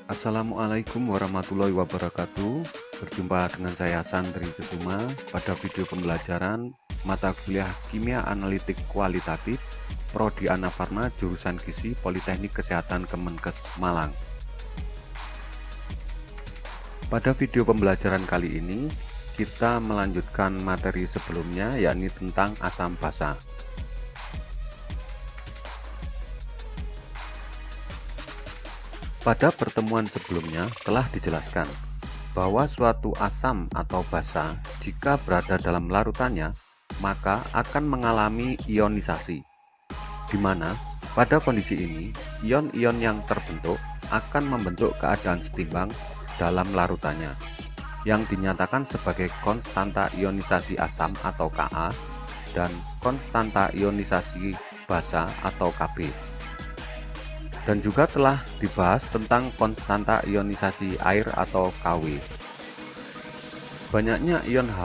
Assalamualaikum warahmatullahi wabarakatuh. Berjumpa dengan saya Sandri Kesuma pada video pembelajaran mata kuliah Kimia Analitik Kualitatif Prodi Anafarma jurusan Gizi Politeknik Kesehatan Kemenkes Malang. Pada video pembelajaran kali ini kita melanjutkan materi sebelumnya, yakni tentang asam basa. Pada pertemuan sebelumnya telah dijelaskan bahwa suatu asam atau basa jika berada dalam larutannya maka akan mengalami ionisasi, di mana pada kondisi ini ion-ion yang terbentuk akan membentuk keadaan setimbang dalam larutannya yang dinyatakan sebagai konstanta ionisasi asam atau Ka dan konstanta ionisasi basa atau Kb. Dan juga telah dibahas tentang konstanta ionisasi air atau Kw. Banyaknya ion H+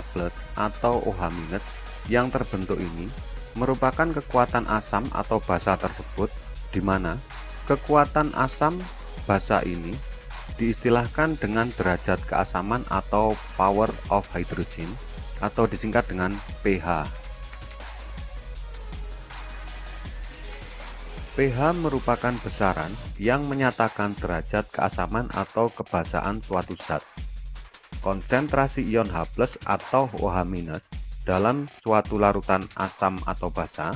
atau OH- yang terbentuk ini merupakan kekuatan asam atau basa tersebut, di mana kekuatan asam basa ini diistilahkan dengan derajat keasaman atau power of hydrogen atau disingkat dengan pH. pH merupakan besaran yang menyatakan derajat keasaman atau kebasaan suatu zat. Konsentrasi ion H+ atau OH- dalam suatu larutan asam atau basa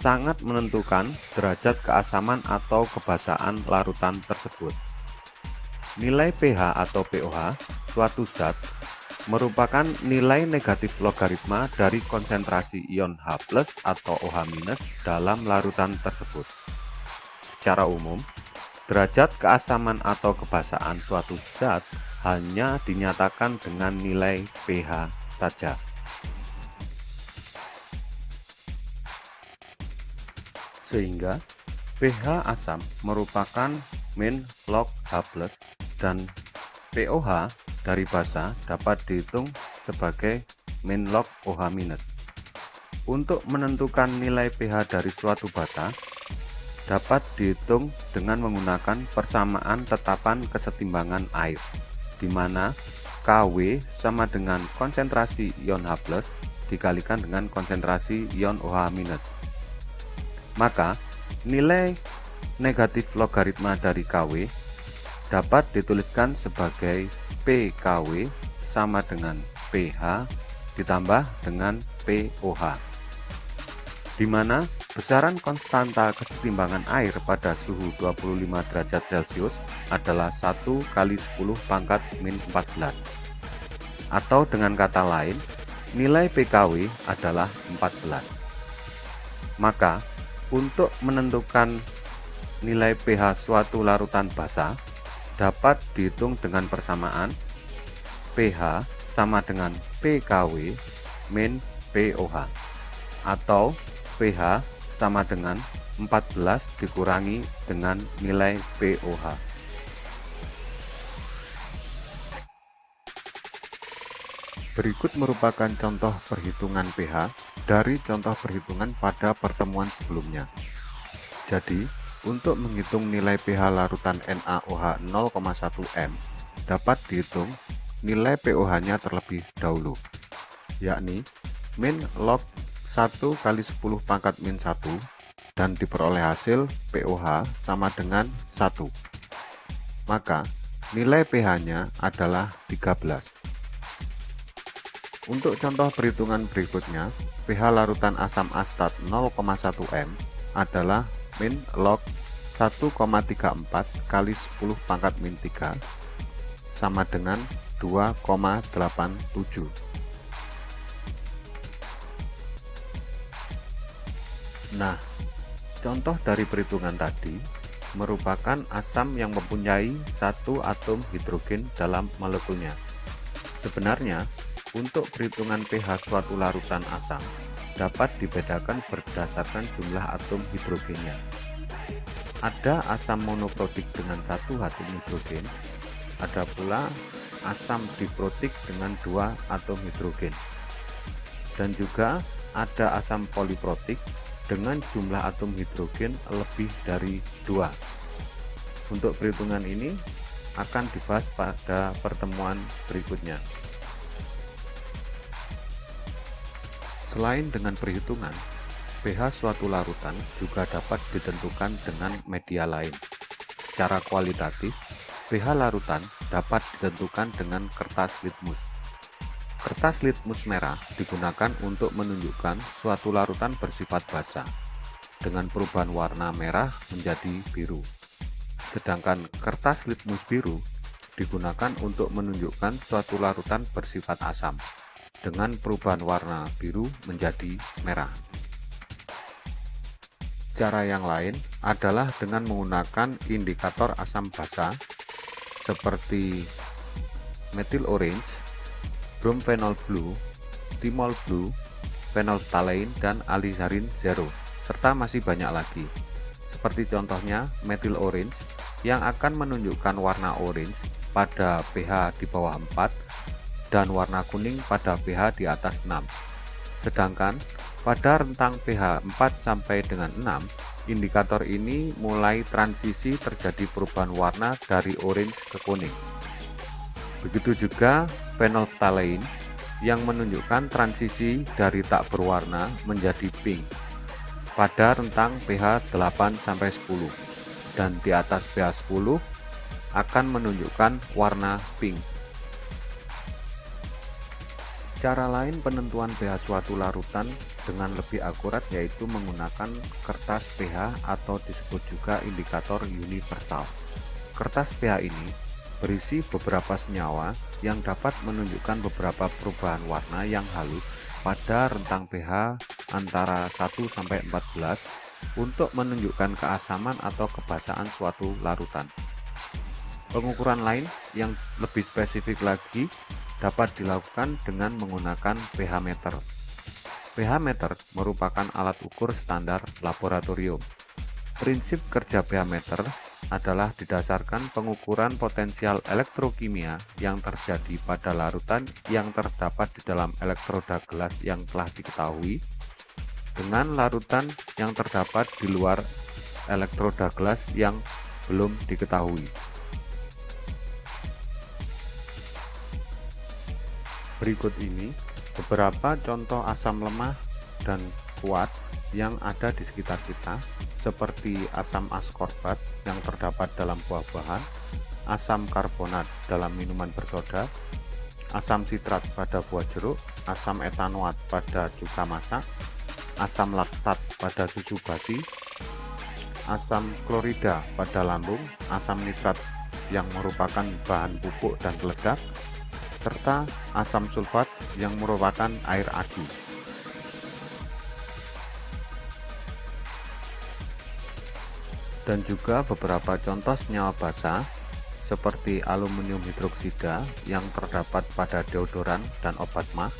sangat menentukan derajat keasaman atau kebasaan larutan tersebut. Nilai pH atau pOH suatu zat merupakan nilai negatif logaritma dari konsentrasi ion H+ atau OH- dalam larutan tersebut. Secara umum, derajat keasaman atau kebasaan suatu zat hanya dinyatakan dengan nilai pH saja. Sehingga pH asam merupakan min log H+ dan pOH dari basa dapat dihitung sebagai min log OH-. Untuk menentukan nilai pH dari suatu basa dapat dihitung dengan menggunakan persamaan tetapan kesetimbangan air, di mana Kw sama dengan konsentrasi ion H+ dikalikan dengan konsentrasi ion OH-. Maka nilai negatif logaritma dari Kw dapat dituliskan sebagai PKw sama dengan pH ditambah dengan pOH, di mana besaran konstanta kesetimbangan air pada suhu 25 derajat Celcius adalah 1 kali 10 pangkat min 14. Atau dengan kata lain, nilai PKw adalah 14. Maka, untuk menentukan nilai pH suatu larutan basa, dapat dihitung dengan persamaan pH sama dengan PKw min pOH, atau pH sama dengan 14 dikurangi dengan nilai pOH. Berikut merupakan contoh perhitungan pH dari contoh perhitungan pada pertemuan sebelumnya. Jadi, untuk menghitung nilai pH larutan NaOH 0,1 m, dapat dihitung nilai pOH-nya terlebih dahulu, yakni min log 1 kali 10 pangkat min 1 dan diperoleh hasil pOH sama dengan 1. Maka nilai pH-nya adalah 13. Untuk contoh perhitungan berikutnya, pH larutan asam astat 0,1 m adalah min log 1,34 kali 10 pangkat min 3 sama dengan 2,87. Nah, contoh dari perhitungan tadi merupakan asam yang mempunyai satu atom hidrogen dalam molekulnya. Sebenarnya, untuk perhitungan pH suatu larutan asam dapat dibedakan berdasarkan jumlah atom hidrogennya. Ada asam monoprotik dengan satu atom hidrogen, ada pula asam diprotik dengan 2 atom hidrogen, dan juga ada asam poliprotik dengan jumlah atom hidrogen lebih dari 2. Untuk perhitungan ini, akan dibahas pada pertemuan berikutnya. Selain dengan perhitungan, pH suatu larutan juga dapat ditentukan dengan media lain. Secara kualitatif, pH larutan dapat ditentukan dengan kertas litmus. Kertas litmus merah digunakan untuk menunjukkan suatu larutan bersifat basa, dengan perubahan warna merah menjadi biru. Sedangkan kertas litmus biru digunakan untuk menunjukkan suatu larutan bersifat asam, dengan perubahan warna biru menjadi merah. Cara yang lain adalah dengan menggunakan indikator asam basa seperti methyl orange, bromphenol blue, thymol blue, phenolphthalein, dan alizarin zero, serta masih banyak lagi. Seperti contohnya methyl orange yang akan menunjukkan warna orange pada pH di bawah 4 dan warna kuning pada pH di atas 6. Sedangkan pada rentang pH 4 sampai dengan 6, indikator ini mulai transisi terjadi perubahan warna dari orange ke kuning. Begitu juga phenolphthalein yang menunjukkan transisi dari tak berwarna menjadi pink pada rentang pH 8 sampai 10 dan di atas pH 10 akan menunjukkan warna pink. Cara lain penentuan pH suatu larutan dengan lebih akurat yaitu menggunakan kertas pH atau disebut juga indikator universal. Kertas pH ini berisi beberapa senyawa yang dapat menunjukkan beberapa perubahan warna yang halus pada rentang pH antara 1 sampai 14 untuk menunjukkan keasaman atau kebasaan suatu larutan. Pengukuran lain yang lebih spesifik lagi dapat dilakukan dengan menggunakan pH meter. pH meter merupakan alat ukur standar laboratorium. Prinsip kerja pH meter adalah didasarkan pengukuran potensial elektrokimia yang terjadi pada larutan yang terdapat di dalam elektroda gelas yang telah diketahui dengan larutan yang terdapat di luar elektroda gelas yang belum diketahui. Berikut ini beberapa contoh asam lemah dan kuat yang ada di sekitar kita, seperti asam askorbat yang terdapat dalam buah-buahan, asam karbonat dalam minuman bersoda, asam sitrat pada buah jeruk, asam etanoat pada cuka masak, asam laktat pada susu basi, asam klorida pada lambung, asam nitrat yang merupakan bahan pupuk dan peledak, serta asam sulfat yang merupakan air adi. Dan juga beberapa contoh senyawa basa seperti aluminium hidroksida yang terdapat pada deodoran dan obat mah,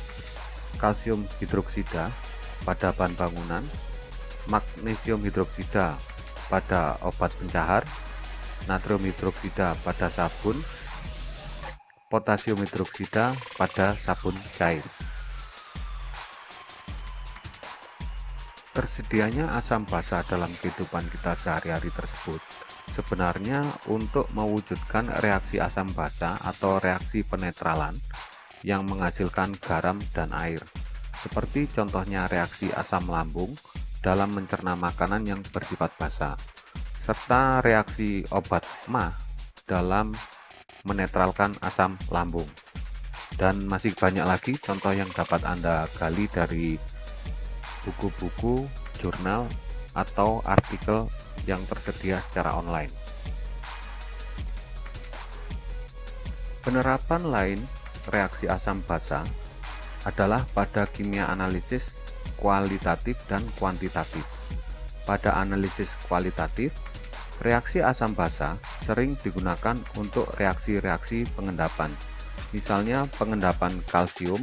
kalsium hidroksida pada bahan bangunan, magnesium hidroksida pada obat pencahar, natrium hidroksida pada sabun, potasium hidroksida pada sabun cair. Tersedianya asam basa dalam kehidupan kita sehari-hari tersebut sebenarnya untuk mewujudkan reaksi asam basa atau reaksi penetralan yang menghasilkan garam dan air, seperti contohnya reaksi asam lambung dalam mencerna makanan yang bersifat basa, serta reaksi obat mah dalam menetralkan asam lambung. Dan masih banyak lagi contoh yang dapat Anda gali dari buku-buku, jurnal, atau artikel yang tersedia secara online. Penerapan lain reaksi asam basa adalah pada kimia analisis kualitatif dan kuantitatif. Pada analisis kualitatif, reaksi asam basa sering digunakan untuk reaksi-reaksi pengendapan, misalnya pengendapan kalsium,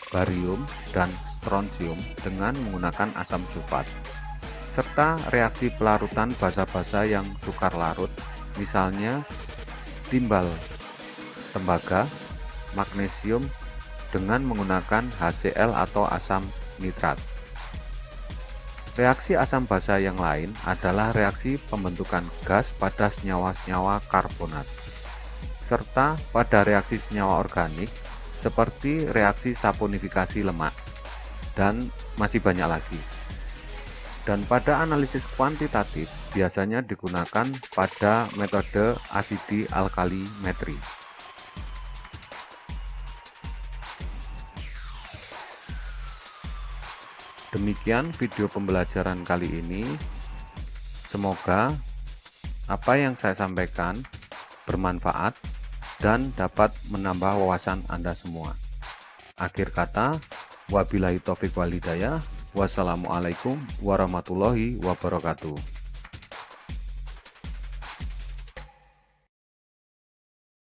barium, dan strontium dengan menggunakan asam sulfat, serta reaksi pelarutan basa-basa yang sukar larut, misalnya timbal tembaga, magnesium dengan menggunakan HCl atau asam nitrat. Reaksi asam basa yang lain adalah reaksi pembentukan gas pada senyawa-senyawa karbonat. serta pada reaksi senyawa organik seperti reaksi saponifikasi lemak, dan masih banyak lagi. Dan pada analisis kuantitatif biasanya digunakan pada metode asidi alkalimetri. Demikian video pembelajaran kali ini. Semoga apa yang saya sampaikan bermanfaat dan dapat menambah wawasan Anda semua. Akhir kata, wabillahi taufiq wal hidayah. Wassalamualaikum warahmatullahi wabarakatuh.